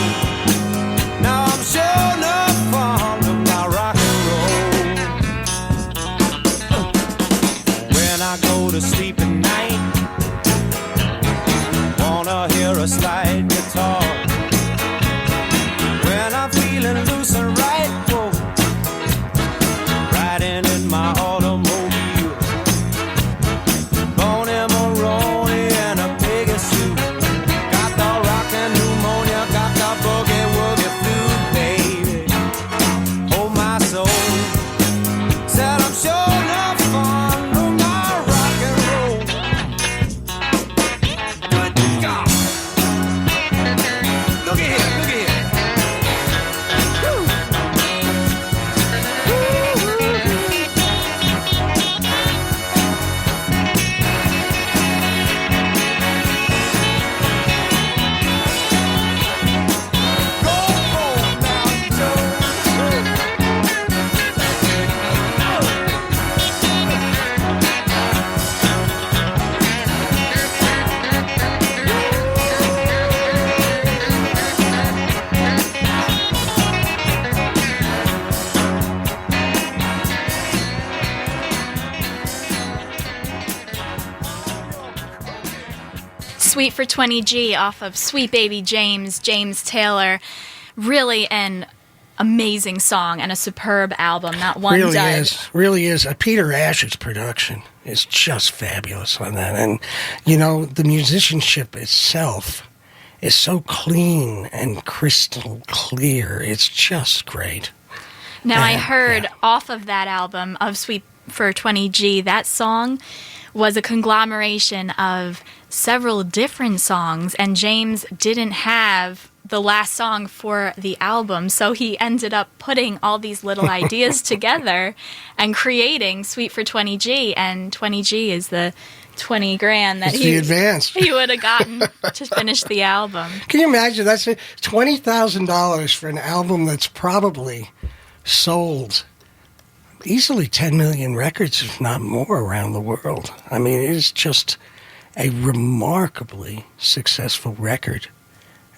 now I'm sure enough fond of my rock and roll. When I go to sleep at night, wanna hear a slide guitar. Feeling loose and right, whoa, riding in my automobile, Bonnie Maroney and a piggy suit, got the rockin' pneumonia, got the boogie woogie flu, baby, hold my soul, said I'm sure enough fond of my rock and roll. Good God, look at here, look at here. Sweet for 20G off of Sweet Baby James Taylor. Really an amazing song and a superb album, not one dud. Really is. Peter Ash's production is just fabulous on that. And, you know, the musicianship itself is so clean and crystal clear. It's just great. Now, I heard off of that album of Sweet for 20G, that song was a conglomeration of several different songs, and James didn't have the last song for the album, so he ended up putting all these little ideas together and creating Sweet for 20G, and 20G is the 20 grand that he would have gotten to finish the album. Can you imagine? That's $20,000 for an album that's probably sold easily 10 million records, if not more, around the world. I mean, it is just a remarkably successful record.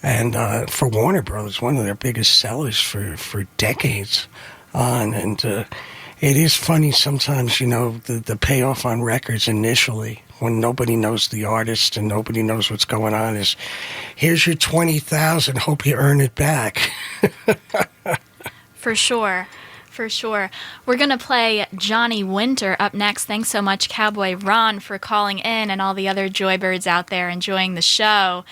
And for Warner Brothers, one of their biggest sellers for decades on. And it is funny sometimes, you know, the payoff on records initially, when nobody knows the artist and nobody knows what's going on, is here's your $20,000, hope you earn it back. For sure. For sure. We're going to play Johnny Winter up next. Thanks so much, Cowboy Ron, for calling in, and all the other Joybirds out there enjoying the show.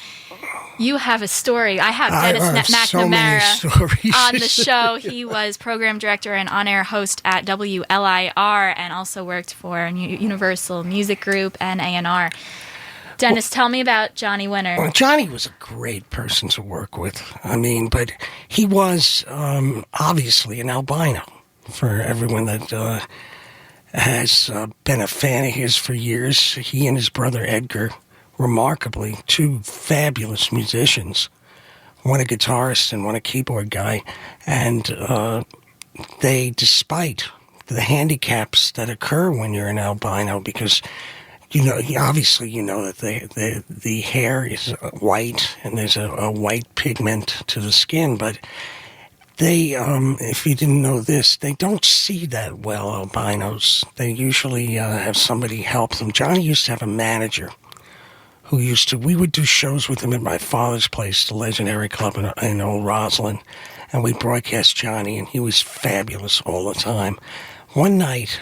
You have a story. I have Denis McNamara on the show. He was program director and on-air host at WLIR and also worked for Universal Music Group and A&R. Dennis, tell me about Johnny Winter. Well, Johnny was a great person to work with. I mean, but he was obviously an albino. For everyone that has been a fan of his for years, he and his brother Edgar, remarkably, two fabulous musicians, one a guitarist and one a keyboard guy, and they, despite the handicaps that occur when you're an albino, because obviously you know that the hair is white and there's a white pigment to the skin, but they, if you didn't know this, they don't see that well, albinos. They usually have somebody help them. Johnny used to have a manager we would do shows with him at my father's place, the Legendary Club in Old Roslyn, and we'd broadcast Johnny, and he was fabulous all the time. One night,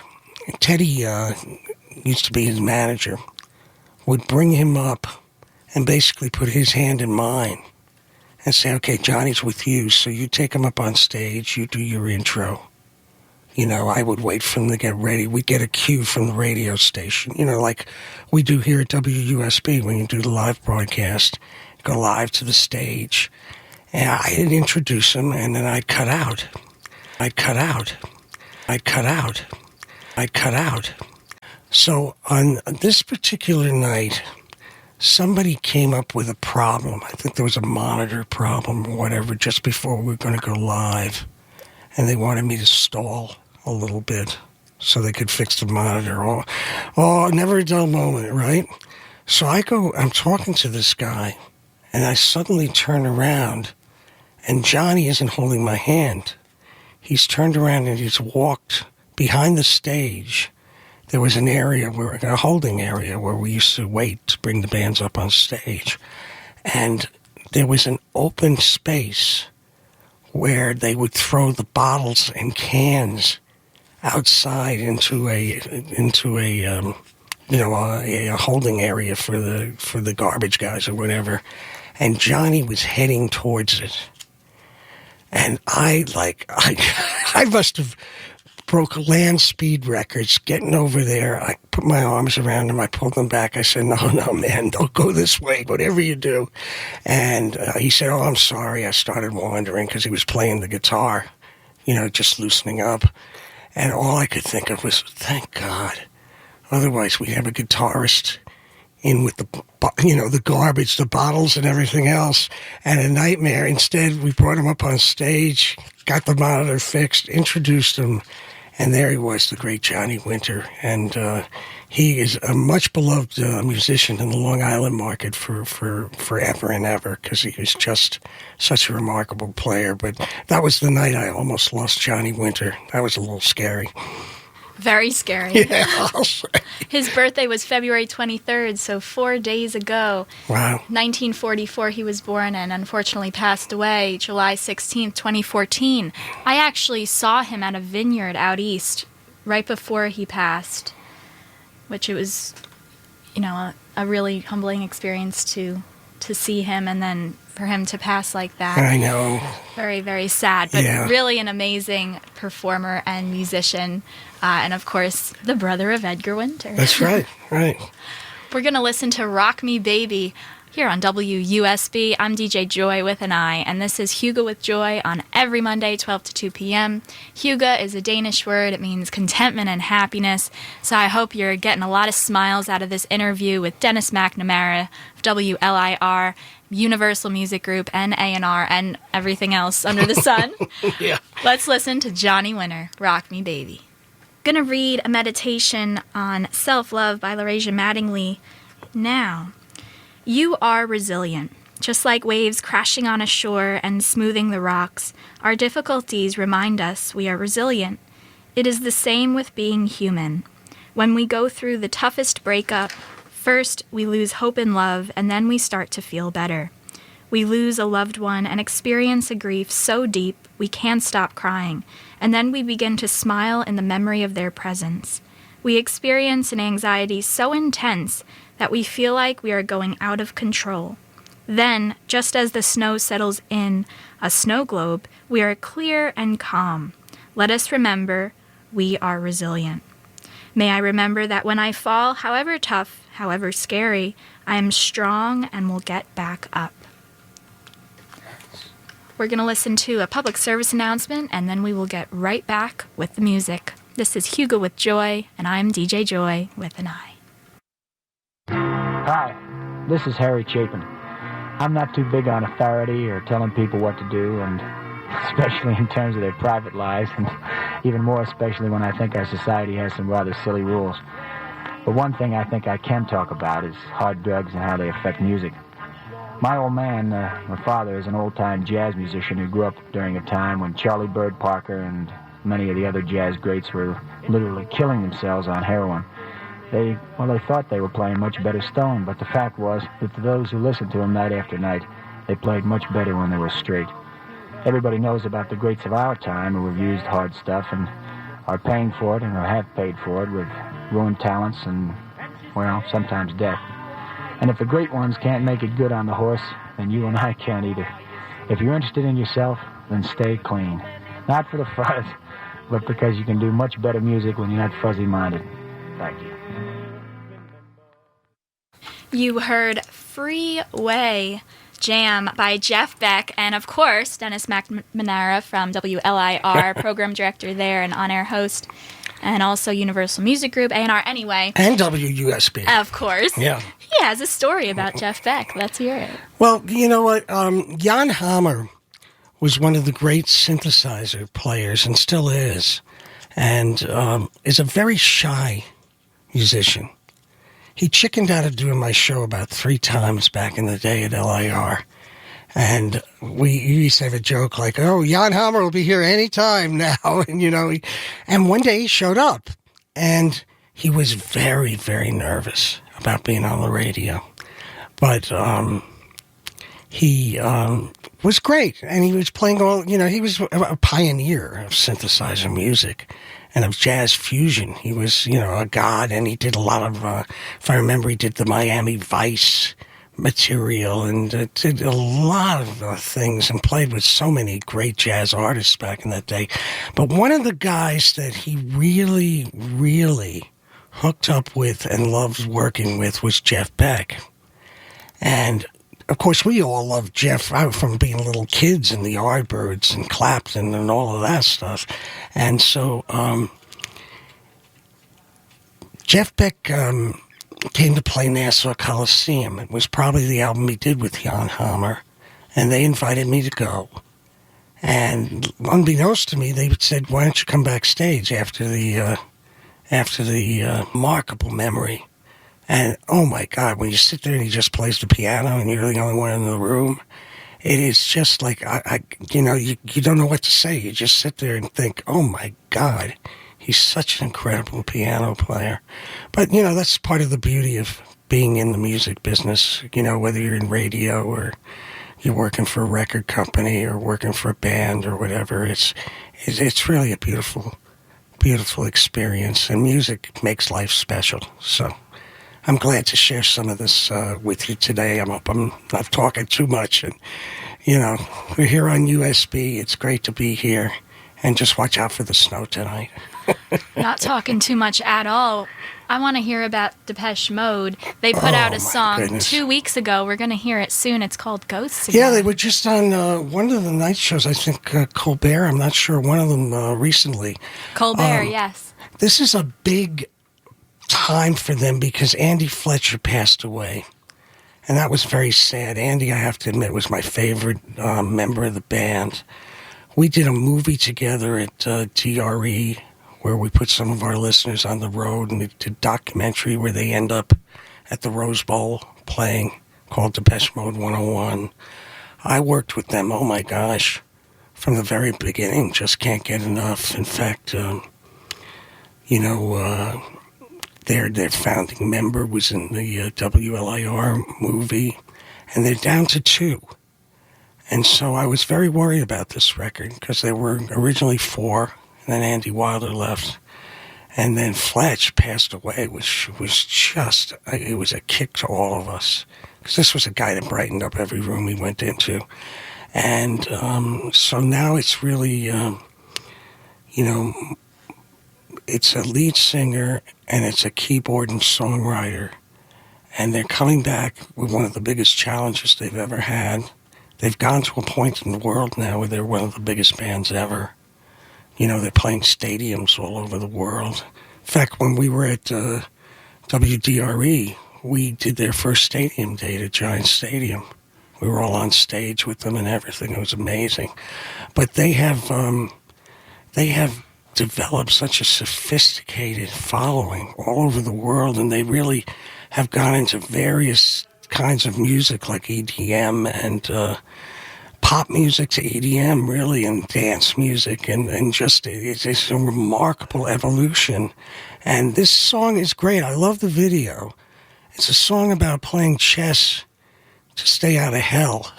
Teddy used to be his manager, would bring him up and basically put his hand in mine and say, okay, Johnny's with you, so you take him up on stage, you do your intro. I would wait for him to get ready. We'd get a cue from the radio station, like we do here at WUSB when you do the live broadcast, go live to the stage. And I'd introduce him, and then I'd cut out. So on this particular night, somebody came up with a problem. I think there was a monitor problem or whatever just before we were going to go live. And they wanted me to stall a little bit so they could fix the monitor. Oh, never a dull moment, right? So I'm talking to this guy, and I suddenly turn around, and Johnny isn't holding my hand. He's turned around and he's walked behind the stage. There was an area, a holding area, where we used to wait to bring the bands up on stage. And there was an open space where they would throw the bottles and cans outside into a holding area for the garbage guys or whatever. And Johnny was heading towards it. And I must have broke land speed records getting over there. I put my arms around him. I pulled him back. I said, no, man, don't go this way, whatever you do. And he said, oh, I'm sorry. I started wandering because he was playing the guitar, just loosening up. And all I could think of was, thank God. Otherwise, we'd have a guitarist in with the garbage, the bottles and everything else, and a nightmare. Instead, we brought him up on stage, got the monitor fixed, introduced him, and there he was, the great Johnny Winter. And he is a much beloved musician in the Long Island market for forever and ever, because he was just such a remarkable player. But that was the night I almost lost Johnny Winter. That was a little scary. Very scary. Yeah, I'll say. His birthday was February 23rd, so 4 days ago. Wow. 1944 he was born and unfortunately passed away July 16th, 2014. I actually saw him at a vineyard out east right before he passed, which it was, a really humbling experience to see him and then for him to pass like that. I know. Very, very sad, but really an amazing performer and musician. And, of course, the brother of Edgar Winter. That's right, right. We're going to listen to Rock Me Baby here on WUSB. I'm DJ Joi with an I, and this is Hygge with Joy on every Monday, 12 to 2 p.m. Hygge is a Danish word. It means contentment and happiness. So I hope you're getting a lot of smiles out of this interview with Denis McNamara of WLIR, Universal Music Group, and A&R, and everything else under the sun. Yeah. Let's listen to Johnny Winter, Rock Me Baby. Going to read a meditation on self-love by Laurasia Mattingly now. You are resilient. Just like waves crashing on a shore and smoothing the rocks, our difficulties remind us we are resilient. It is the same with being human. When we go through the toughest breakup, first we lose hope in love, and then we start to feel better. We lose a loved one and experience a grief so deep we can't stop crying, and then we begin to smile in the memory of their presence. We experience an anxiety so intense that we feel like we are going out of control. Then, just as the snow settles in a snow globe, we are clear and calm. Let us remember we are resilient. May I remember that when I fall, however tough, however scary, I am strong and will get back up. We're going to listen to a public service announcement, and then we will get right back with the music. This is Hygge with Joy, and I'm DJ Joi with an I. Hi, this is Harry Chapin. I'm not too big on authority or telling people what to do, and especially in terms of their private lives, and even more especially when I think our society has some rather silly rules. But one thing I think I can talk about is hard drugs and how they affect music. My old man, my father, is an old-time jazz musician who grew up during a time when Charlie Bird Parker and many of the other jazz greats were literally killing themselves on heroin. They thought they were playing much better stone, but the fact was that to those who listened to them night after night, they played much better when they were straight. Everybody knows about the greats of our time who have used hard stuff and are paying for it and or have paid for it with ruined talents and, well, sometimes death. And if the great ones can't make it good on the horse, then you and I can't either. If you're interested in yourself, then stay clean. Not for the fuzz, but because you can do much better music when you're not fuzzy-minded. Thank you. You heard Freeway Jam by Jeff Beck, and of course, Denis McNamara from WLIR, program director there and on-air host, and also Universal Music Group, A&R anyway. And WUSB. Of course. Yeah. He has a story about Jeff Beck. Let's hear it. Well, you know what? Jan Hammer was one of the great synthesizer players and still is, and is a very shy musician. He chickened out of doing my show about 3 times back in the day at LIR. And we used to have a joke like, oh, Jan Hammer will be here any time now. And, you know, and one day he showed up. And he was very, very nervous about being on the radio. But he was great. And he was playing all, you know, he was a pioneer of synthesizer music and of jazz fusion. He was, you know, a god, and he did a lot of, if I remember, he did the Miami Vice material and did a lot of things and played with so many great jazz artists back in that day. But one of the guys that he really, really hooked up with and loved working with was Jeff Beck. And of course, we all loved Jeff from being little kids and the Yardbirds and Clapton and all of that stuff. And so Jeff Beck came to play Nassau Coliseum. It was probably the album he did with Jan Hammer, and they invited me to go. And unbeknownst to me, they said, "Why don't you come backstage after the Remarkable Memory?" And oh my God, when you sit there and he just plays the piano and you're the only one in the room, it is just like you don't know what to say. You just sit there and think, oh my God, he's such an incredible piano player. But, you know, that's part of the beauty of being in the music business, you know, whether you're in radio or you're working for a record company or working for a band or whatever. It's really a beautiful, beautiful experience, and music makes life special. So I'm glad to share some of this with you today. I hope I'm not talking too much. And, you know, we're here on USB. It's great to be here. And just watch out for the snow tonight. Not talking too much at all. I want to hear about Depeche Mode. They put out a song 2 weeks ago. We're going to hear it soon. It's called Ghosts Again. Yeah, they were just on one of the night shows. I think Colbert. I'm not sure. One of them recently. Colbert, yes. This is a big time for them because Andy Fletcher passed away. And that was very sad. Andy, I have to admit, was my favorite member of the band. We did a movie together at DRE where we put some of our listeners on the road, and we did a documentary where they end up at the Rose Bowl playing, called Depeche Mode 101. I worked with them, oh my gosh, from the very beginning. Just can't get enough. In fact, their founding member was in the WLIR movie, and they're down to 2. And so I was very worried about this record because there were originally 4, and then Andy Wilder left, and then Fletch passed away, which was just, it was a kick to all of us because this was a guy that brightened up every room he went into. And so now it's really, it's a lead singer and it's a keyboard and songwriter. And they're coming back with one of the biggest challenges they've ever had. They've gone to a point in the world now where they're one of the biggest bands ever. They're playing stadiums all over the world. In fact, when we were at WDRE, we did their first stadium date at Giant Stadium. We were all on stage with them and everything. It was amazing. But they have developed such a sophisticated following all over the world, and they really have gone into various kinds of music like EDM and pop music to EDM, really, and dance music, and just it's a remarkable evolution. And this song is great. I love the video. It's a song about playing chess to stay out of hell.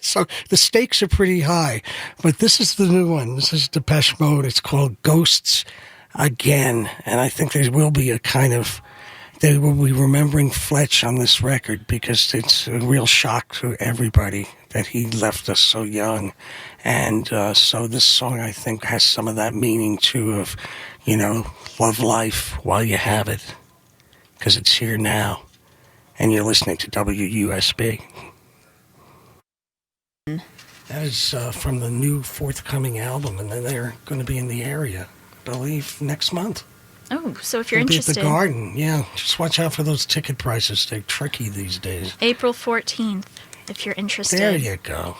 So the stakes are pretty high, but this is the new one. This is Depeche Mode. It's called Ghosts Again, and I think there will be they will be remembering Fletch on this record because it's a real shock to everybody that he left us so young. And so this song, I think, has some of that meaning, too, of, love life while you have it, because it's here now. And you're listening to WUSB. That is from the new forthcoming album, and then they're going to be in the area, I believe, next month. Oh, so if you're It'll interested... be at the Garden, yeah. Just watch out for those ticket prices. They're tricky these days. April 14th, if you're interested. There you go.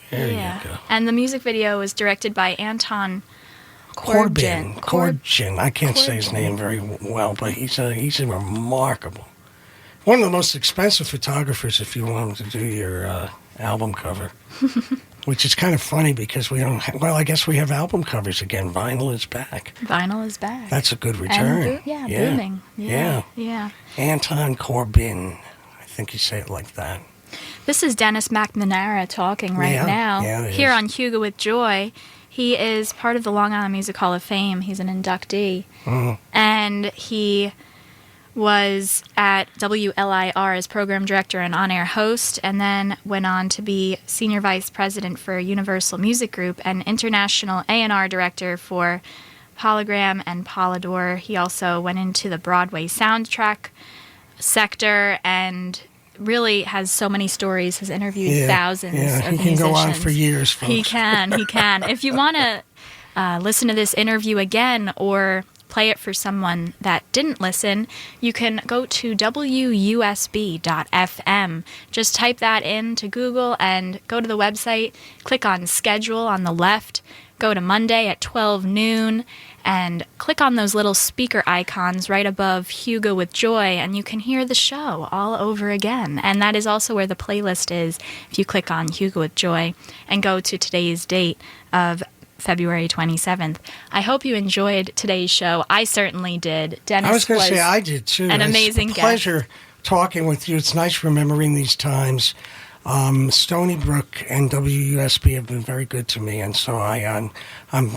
There you go. And the music video was directed by Anton Corbijn. I can't say his name very well, but he's a remarkable... One of the most expensive photographers if you want him to do your album cover. Which is kind of funny because we don't I guess we have album covers again. Vinyl is back. Vinyl is back. That's a good return. Booming. Yeah. Anton Corbijn. I think you say it like that. This is Denis McNamara talking right now. Here on Hygge with Joi. He is part of the Long Island Music Hall of Fame. He's an inductee. Mm-hmm. And he was at WLIR as program director and on-air host, and then went on to be senior vice president for Universal Music Group and international A&R director for Polygram and Polydor. He also went into the Broadway soundtrack sector and really has so many stories, has interviewed thousands of musicians. He can go on for years, folks. He can. If you want to listen to this interview again or play it for someone that didn't listen, you can go to WUSB.FM. Just type that into Google and go to the website, click on schedule on the left, go to Monday at 12 noon, and click on those little speaker icons right above Hygge with Joi, and you can hear the show all over again. And that is also where the playlist is if you click on Hygge with Joi and go to today's date of February 27th. I hope you enjoyed today's show. I certainly did. Dennis I was going to say I did too. An amazing guest. It's a pleasure talking with you. It's nice remembering these times. Stony Brook and WUSB have been very good to me, and so I'm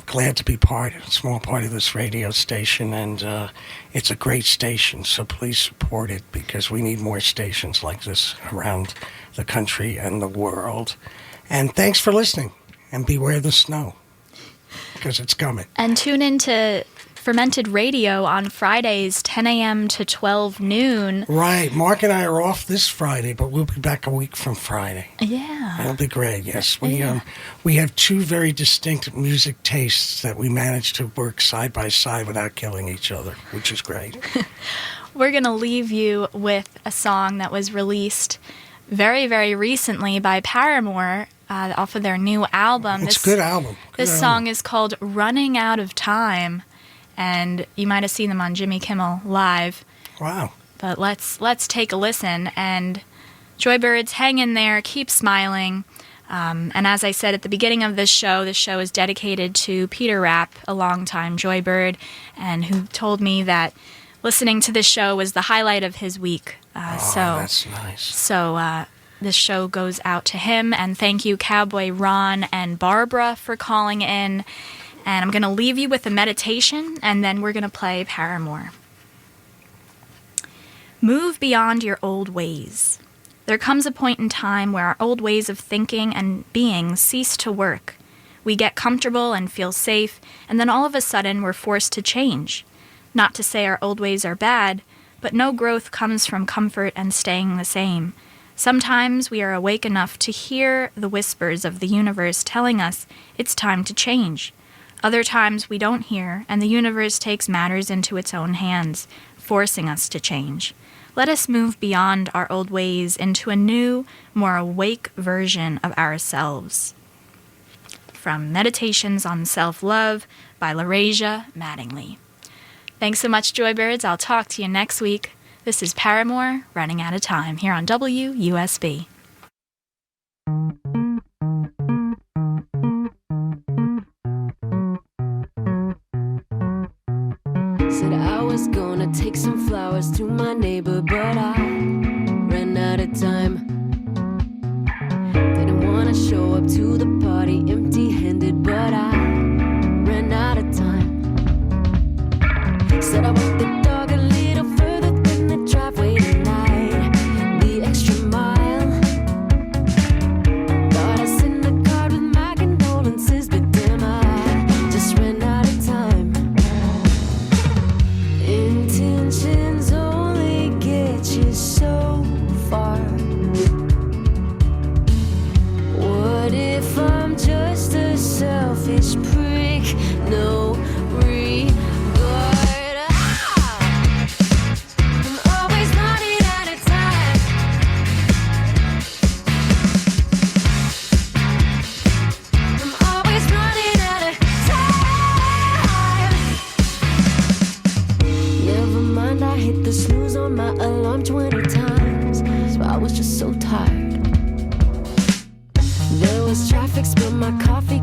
glad to be a small part of this radio station, and it's a great station, so please support it because we need more stations like this around the country and the world. And thanks for listening, and beware the snow. Because it's coming. And tune in to Fermented Radio on Fridays, 10 a.m. to 12 noon. Right. Mark and I are off this Friday, but we'll be back a week from Friday. Yeah. That'll be great, yes. We have two very distinct music tastes that we managed to work side by side without killing each other, which is great. We're going to leave you with a song that was released very, very recently by Paramore, off of their new album. It's a good album. This song is called Running Out of Time, and you might have seen them on Jimmy Kimmel Live. Wow. But let's take a listen, and Joybirds, hang in there, keep smiling. And as I said at the beginning of this show is dedicated to Peter Rapp, a longtime Joybird, and who told me that listening to this show was the highlight of his week. That's nice. So this show goes out to him, and thank you, Cowboy Ron and Barbara, for calling in. And I'm going to leave you with a meditation, and then we're going to play Paramore. Move beyond your old ways. There comes a point in time where our old ways of thinking and being cease to work. We get comfortable and feel safe, and then all of a sudden we're forced to change. Not to say our old ways are bad, but no growth comes from comfort and staying the same. Sometimes we are awake enough to hear the whispers of the universe telling us it's time to change. Other times we don't hear, and the universe takes matters into its own hands, forcing us to change. Let us move beyond our old ways into a new, more awake version of ourselves. From Meditations on Self-Love by LaRasia Mattingly. Thanks so much, Joybirds. I'll talk to you next week. This is Paramore, Running Out of Time, here on WUSB. Said I was gonna take some flowers to my neighbor, but I ran out of time. Didn't wanna show up to the party empty-handed, but I ran out of time. Said I walked the dog a little further than the driveway tonight, the extra mile. Thought I sent a card with my condolences, but damn, I just ran out of time. Intentions only get you so far. What if I'm just a selfish prick? No regard. I'm always running out of time. I'm always running out of time. Never mind, I hit the snooze on my alarm 20 times, so I was just so tired. There was traffic, spilled my coffee,